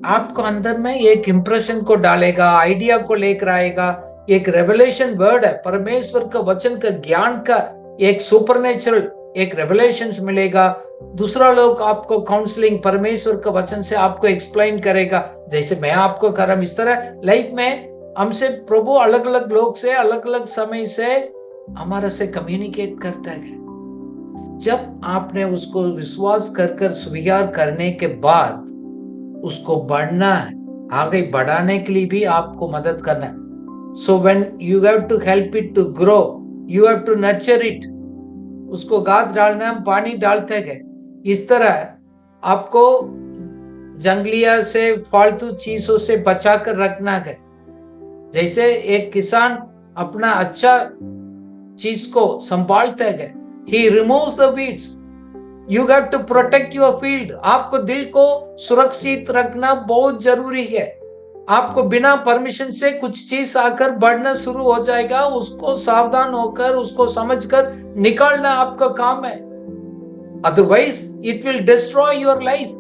आपको अंदर में एक इंप्रेशन को डालेगा, आइडिया को लेकर आएगा। एक रेवलेशन वर्ड है, परमेश्वर का वचन का ज्ञान का एक सुपरनेचुरल एक रेवलेशन मिलेगा। दूसरा लोग आपको काउंसलिंग परमेश्वर का वचन से आपको एक्सप्लेन करेगा, जैसे मैं आपको कर रहा हूं। इस तरह लाइफ में हमसे प्रभु अलग अलग लोग से अलग अलग समय से हमारे से कम्युनिकेट करता है। जब आपने उसको विश्वास कर स्वीकार करने के बाद उसको बढ़ना है, आगे बढ़ाने के लिए भी आपको मदद करना है। So when you have to help it to grow, you have to nurture it. उसको गाद डालना, हम पानी डालते गए। इस तरह आपको जंगलिया से फालतू चीजों से बचा कर रखना है। जैसे एक किसान अपना अच्छा चीज को संभालते गए, he removes the weeds. You have to protect your field. आपको दिल को सुरक्षित रखना बहुत जरूरी है। आपको बिना परमिशन से कुछ चीज आकर बढ़ना शुरू हो जाएगा, उसको सावधान होकर उसको समझकर निकालना आपका काम है। Otherwise it will destroy your life.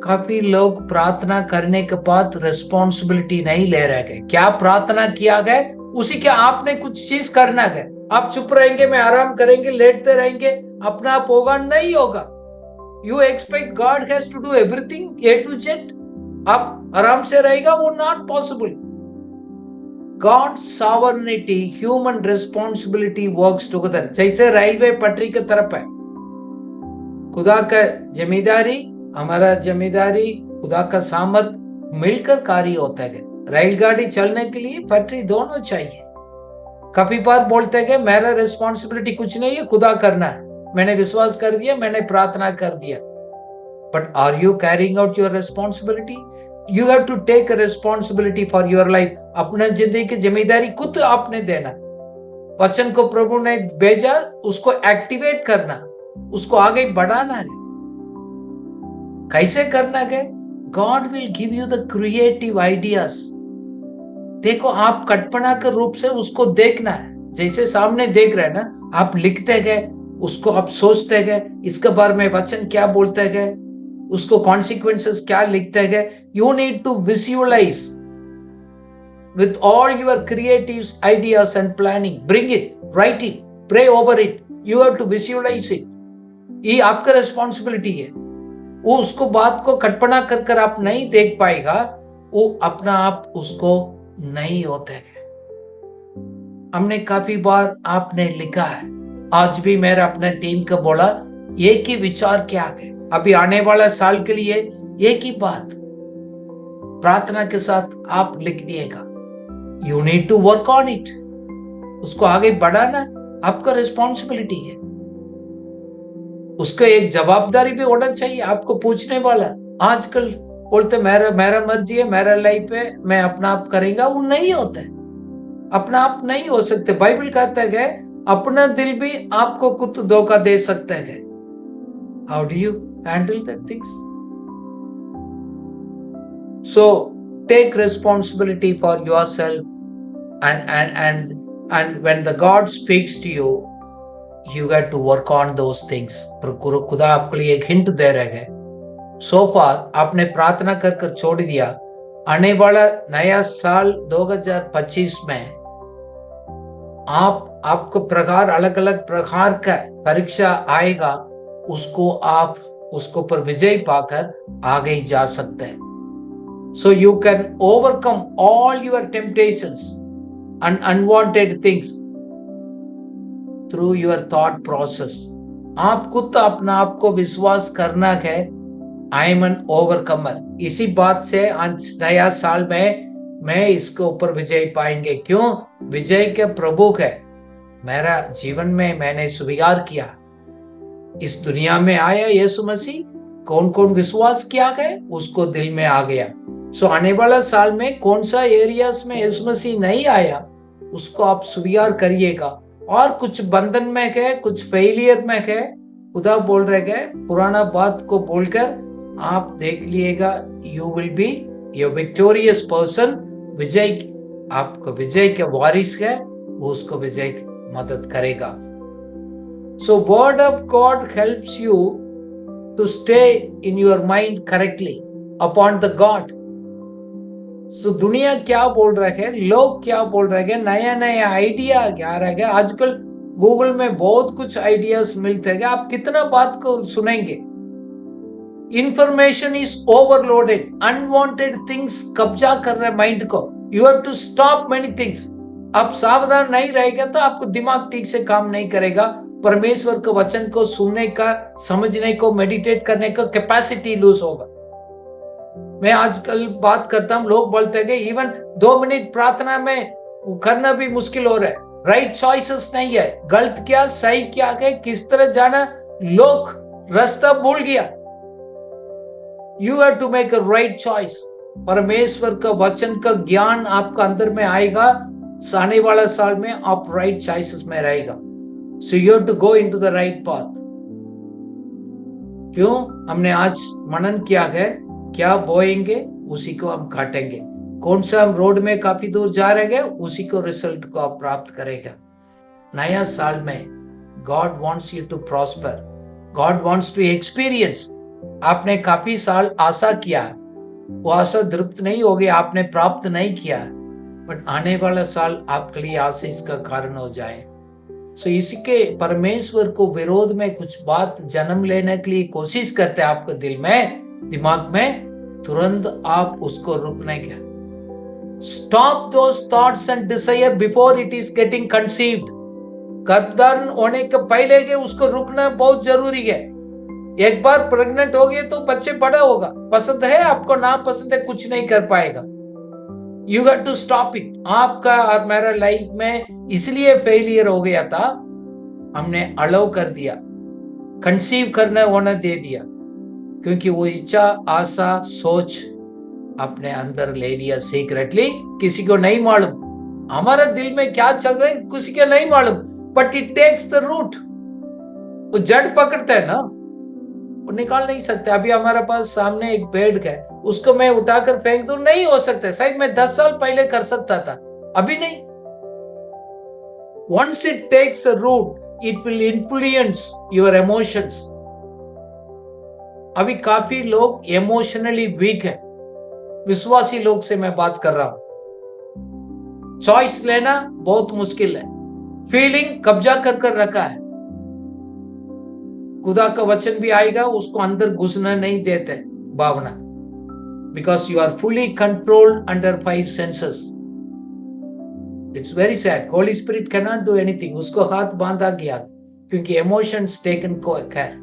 काफी लोग प्रार्थना करने के बाद रिस्पॉन्सिबिलिटी नहीं ले रहे हैं। क्या प्रार्थना किया गया उसी के आपने कुछ चीज करना है। आप चुप रहेंगे, मैं आराम करेंगे, लेटते रहेंगे, अपना आप होगा नहीं होगा। You expect God has to do everything A to Z, आप आराम से रहेगा, वो not possible. God sovereignty, human responsibility works together. जैसे रेलवे पटरी की तरफ है, खुदा का जिम्मेदारी, हमारा जिम्मेदारी, खुदा का सामर्थ मिलकर कार्य होता है। रेलगाड़ी चलने के लिए पटरी दोनों चाहिए। काफी बार बोलते हैं कि मेरा रिस्पॉन्सिबिलिटी कुछ नहीं है, खुदा करना है, मैंने विश्वास कर दिया, मैंने प्रार्थना कर दिया। But are you carrying out your responsibility? You have to take responsibility for your life. अपने जिंदगी की जिम्मेदारी खुद आपने देना। वचन को प्रभु ने भेजा, उसको एक्टिवेट करना, उसको आगे बढ़ाना है। कैसे करना है? God will give you the creative ideas. देखो, आप कल्पना के रूप से उसको देखना है। जैसे सामने देख रहे हैं ना, आप लिखते गए, उसको आप सोचते गए, इसके बारे में वचन क्या बोलते गए, उसको कॉन्सिक्वेंसेस क्या लिखते गए। You need to visualise with all your creative ideas and planning. Bring it, write it, pray over it. You have to visualise it. ये आपका रिस्पॉन्सिबिलिटी है। वो उसको बात को कल्पना कर आप नहीं देख पाएगा, वो अपना आप उसको नहीं होते हैं। हमने काफी बार आपने लिखा है, आज भी मेरा अपने टीम को बोला, एक ही विचार क्या है अभी आने वाला साल के लिए, एक ही बात प्रार्थना के साथ आप लिख दिएगा। You need to work on it. उसको आगे बढ़ाना आपका रिस्पॉन्सिबिलिटी है। उसका एक जवाबदारी भी होना चाहिए आपको पूछने वाला। आजकल बोलते मेरा मर्जी है, मेरा लाइफ है, मैं अपना आप करेगा, वो नहीं होता है। अपना आप नहीं हो सकते। बाइबल कहता है अपना दिल भी आपको खुद धोखा दे सकता है। How do you handle that things? So take responsibility for yourself and when the God speaks to you, you got to work on those things. पर खुदा आपके लिए एक हिंट दे रहे हैं। सो फार आपने प्रार्थना कर छोड़ दिया। आने वाला नया साल 2025 में आपको प्रकार अलग अलग प्रकार का परीक्षा आएगा, उसको आप उसको पर विजय पाकर आगे जा सकते हैं। So you can overcome all your temptations and unwanted things through your thought process. आप खुद अपना आपको विश्वास करना है, I am an overcomer। इसी बात से नया साल में मैं इसके ऊपर विजय पाएंगे। क्यों? विजय के प्रभु है मेरा जीवन में, मैंने स्वीकार किया। इस दुनिया में आया यीशु मसीह, कौन कौन विश्वास किया गया उसको दिल में आ गया। सो आने वाला साल में कौन सा एरियाज में यीशु मसीह नहीं आया, उसको आप स्वीकार करिएगा। और कुछ बंधन में है, कुछ फेलियर में है, खुदा बोल रहे हैं, पुराना बात को बोलकर आप देख लिएगा, you will be a victorious person. विजय, आपका विजय के वारिस है, वो उसको विजय मदद करेगा। So word of God helps you to stay in your mind correctly upon the God. तो दुनिया क्या बोल रहा है, लोग क्या बोल रहे हैं, नया नया आइडिया क्या रह गया। आजकल गूगल में बहुत कुछ आइडियाज मिलते हैं, आप कितना बात को सुनेंगे। Information is overloaded, unwanted things कब्जा कर रहे माइंड को। You have to stop many things. आप सावधान नहीं रहेगा तो आपको दिमाग ठीक से काम नहीं करेगा। परमेश्वर के वचन को सुनने का, समझने को, मेडिटेट करने का कैपेसिटी लूज होगा। मैं आजकल बात करता हूं, लोग बोलते हैं कि इवन 2 मिनट प्रार्थना में करना भी मुश्किल हो रहा है। राइट चॉइसेस नहीं है, गलत क्या सही क्या है, किस तरह जाना, लोग रास्ता भूल गया। You have to make a right choice. परमेश्वर का वचन का ज्ञान आपका अंदर में आएगा, आने वाला साल में आप राइट चॉइसेस में रहेगा। So you have to go into the right path. क्यों? हमने आज मनन किया है, क्या बोएंगे उसी को हम काटेंगे। कौन सा हम रोड में काफी दूर जा रहे हैं, उसी को रिजल्ट को आप प्राप्त करेगा। नया साल में God wants you to prosper, God wants to experience. आपने काफी साल आशा किया, वो आशा तृप्त नहीं हो गई, आपने प्राप्त नहीं किया, बट आने वाला साल आपके लिए आशीष का कारण हो जाए। सो इसके परमेश्वर को विरोध में कुछ बात जन्म लेने के लिए कोशिश करते हैं आपके दिल में, दिमाग में, तुरंत आप उसको रुकने का। Stop those thoughts and desire before it is getting conceived. गर्भधारण होने के पहले के उसको रुकना बहुत जरूरी है। एक बार प्रेग्नेंट हो गए तो बच्चे बड़ा होगा, पसंद है आपको ना पसंद है, कुछ नहीं कर पाएगा। You have to stop it. आपका और मेरा लाइफ में इसलिए फेलियर हो गया था, हमने अलाउ कर दिया, कंसीव करना होने दे दिया, क्योंकि वो इच्छा, आशा, सोच अपने अंदर ले लिया सीक्रेटली, किसी को नहीं मालूम। हमारा दिल में क्या चल रहा है किसी को नहीं मालूम, but it takes the root. वो जड़ पकड़ता है ना, वो निकाल नहीं सकते। अभी हमारे पास सामने एक पेड़ है, उसको मैं उठाकर फेंक दूं, नहीं हो सकता। शायद मैं 10 साल पहले कर सकता था, अभी नहीं। Once it takes a root, it will influence your emotions. अभी काफी लोग इमोशनली वीक है, विश्वासी लोग से मैं बात कर रहा हूं। चॉइस लेना बहुत मुश्किल है, फीलिंग कब्जा कर कर रखा है। खुदा का वचन भी आएगा, उसको अंदर घुसना नहीं देते भावना, because you are fully controlled under 5 senses. It's very sad, Holy Spirit can not do anything. उसको हाथ बांधा गया क्योंकि इमोशंस टेकन केयर,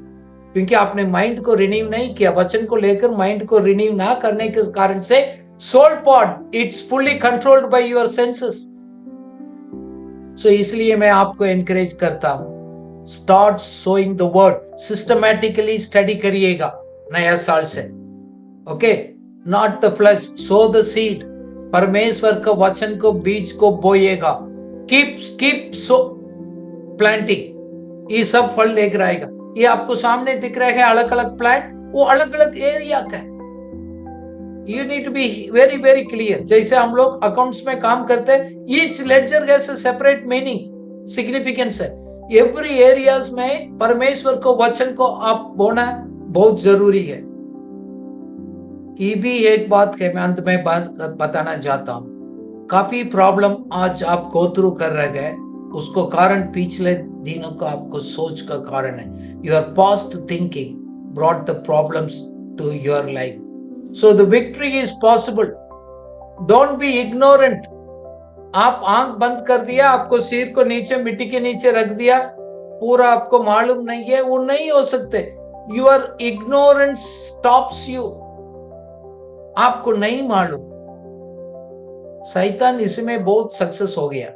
क्योंकि आपने माइंड को रिन्यू नहीं किया। वचन को लेकर माइंड को रिन्यू ना करने के कारण से soul pod it's fully controlled by your senses. So इसलिए मैं आपको एनकरेज करता हूं, start sowing the word, systematically study करिएगा नया साल से। Okay, not the flesh, sow the seed. परमेश्वर का वचन को बीज को बोएगा, कीप सो प्लांटिंग, ये सब फल लेकर आएगा। ये आपको सामने दिख रहा है अलग अलग प्लांट, वो अलग अलग एरिया का है। You need to be very very clear. जैसे हम लोग अकाउंट्स में काम करते हैं, each ledger has a separate meaning, significance है। एवरी एरियाज में परमेश्वर को वचन को आप बोना बहुत जरूरी है। ये भी एक बात है, मैं अंत में बात बताना चाहता हूं। काफी प्रॉब्लम आज आप गो थ्रू कर रहे हैं, उसको कारण पिछले दिनों का आपको सोच का कारण है। Your past thinking brought the problems to your life. So the victory is possible. Don't be ignorant. आप आंख बंद कर दिया, आपको सिर को नीचे मिट्टी के नीचे रख दिया, पूरा आपको मालूम नहीं है, वो नहीं हो सकते। Your ignorance stops you. आपको नहीं मालूम। शैतान इसमें बहुत सक्सेस हो गया,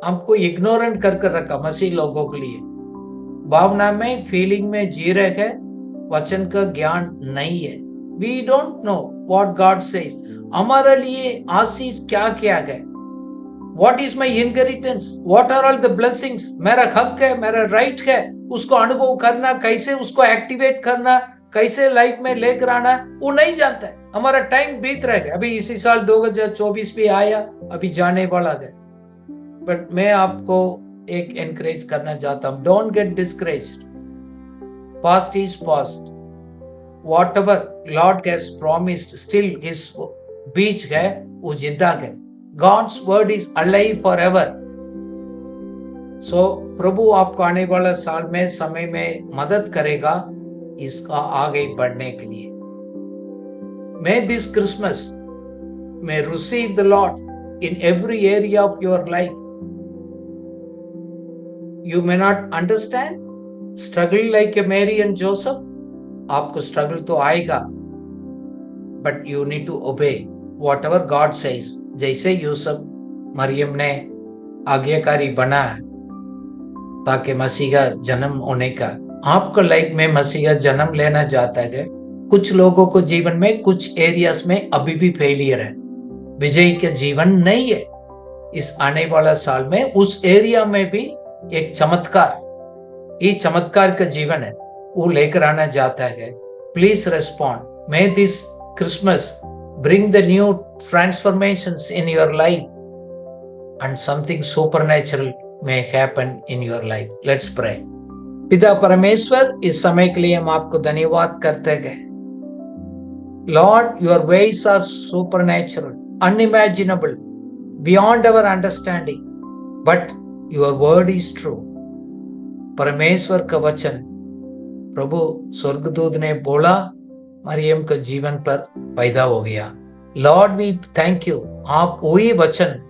आपको इग्नोरेंट कर कर रखा मसीह लोगों के लिए। भावना में, फीलिंग में जी रहे हैं, वचन का ज्ञान नहीं है। We don't know what God says. हमारे लिए आशीष क्या क्या है, what is my inheritance, what are all the blessings. मेरा हक है, मेरा राइट है, उसको अनुभव करना, कैसे उसको एक्टिवेट करना, कैसे लाइफ में लेकर आना, वो नहीं जानता है। हमारा टाइम बीत रहा है। अभी इसी साल 2024 भी आया, अभी जाने वाला है। बट मैं आपको एक एनकरेज करना चाहता हूं, don't get discouraged. Past is past, whatever Lord has promised, still his बीच है वो जिंदा है। God's word is alive forever. So प्रभु आपको आने वाला साल में समय में मदद करेगा इसका आगे बढ़ने के लिए। May this Christmas may receive the Lord in every area of your life. You may not understand, struggle like a Mary and Joseph. आपको स्ट्रगल तो आएगा, but you need to obey whatever God says. जैसे यूसुफ मरियम ने आज्ञाकारी बना ताकि मसीह का जन्म होने का, आपका लाइफ में मसीह का जन्म लेना चाहता है। कुछ लोगों को जीवन में कुछ एरियाज में अभी भी फेलियर है, विजय का जीवन नहीं है। इस आने वाला साल में उस एरिया में भी एक चमत्कार, ये चमत्कार का जीवन है, वो लेकर आना चाहता है। Please respond. May this Christmas bring the new transformations in your life and something supernatural may happen in your life. Let's pray. पिता परमेश्वर, इस समय के लिए हम आपको धन्यवाद करते हैं। Lord, your ways are supernatural, unimaginable, beyond our understanding, but your word is true. परमेश्वर का वचन प्रभु स्वर्गदूत ने बोला, मरियम का जीवन पर पैदा हो गया। Lord, we thank you. आप वही वचन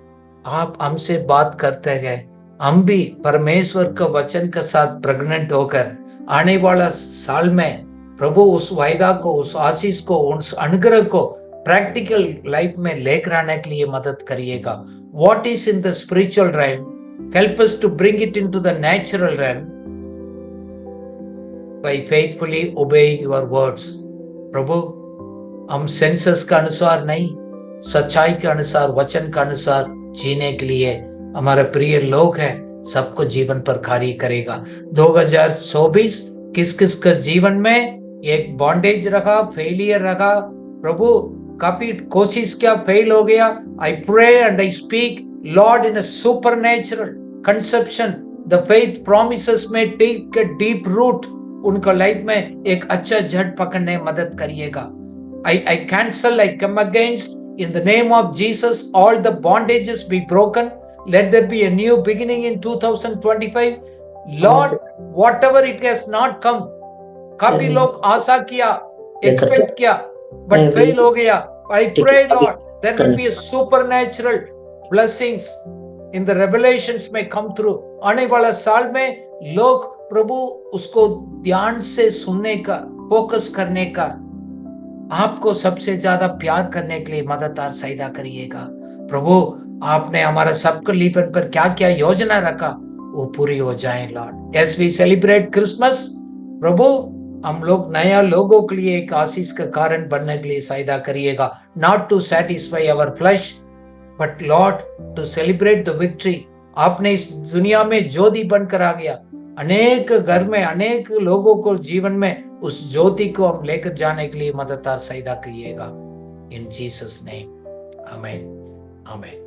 आप हमसे बात करते हैं, हम भी परमेश्वर का वचन के साथ प्रेग्नेंट होकर आने वाला साल में प्रभु उस वायदा को, उस आशीष को, उस अनुग्रह को प्रैक्टिकल लाइफ में लेकर आने के लिए मदद करिएगा। What is in the spiritual realm, help us to bring it into the natural realm by faithfully obeying your words. प्रभु, हम सेंसस का अनुसार नहीं, सच्चाई के अनुसार, वचन का अनुसार जीने के लिए हमारे प्रिय लोग हैं, सबको जीवन पर कार्य करेगा। 2024 किस किस का जीवन में एक बॉन्डेज रखा, फेलियर रखा, प्रभु काफी कोशिश किया, फेल हो गया। I pray and I speak Lord in a supernatural conception, the faith promises में टेक अ डीप रूट, उनका लाइफ में एक अच्छा जड़ पकड़ने मदद करिएगा। I cancel, I come against in the name of Jesus, all the bondages be broken. Let there be a new beginning in 2025. Lord, whatever it has not come, काफी लोग आशा किया, एक्सपेक्ट किया, but fail हो गया। I pray, Lord, there will be a supernatural blessings in the revelations may come through. आने वाला साल में लोग प्रभु उसको ध्यान से सुनने का, फोकस करने का, आपको सबसे ज्यादा प्यार करने के लिए मददगार सहायता करिएगा। प्रभु, आपने हमारा सबके जीवन पर क्या क्या योजना रखा वो पूरी हो जाए। Lord, as we celebrate Christmas, प्रभु हम लोग नया लोगों के लिए एक आशीष का कारण बनने के लिए सहायता करिएगा। Not to satisfy our flesh, but Lord to celebrate the victory. आपने इस दुनिया में ज्योति बनकर आ गया, अनेक घर में अनेक लोगों को जीवन में उस ज्योति को हम लेकर जाने के लिए मददगार सहायता करिएगा। इन जीसस नेम, आमीन, आमीन।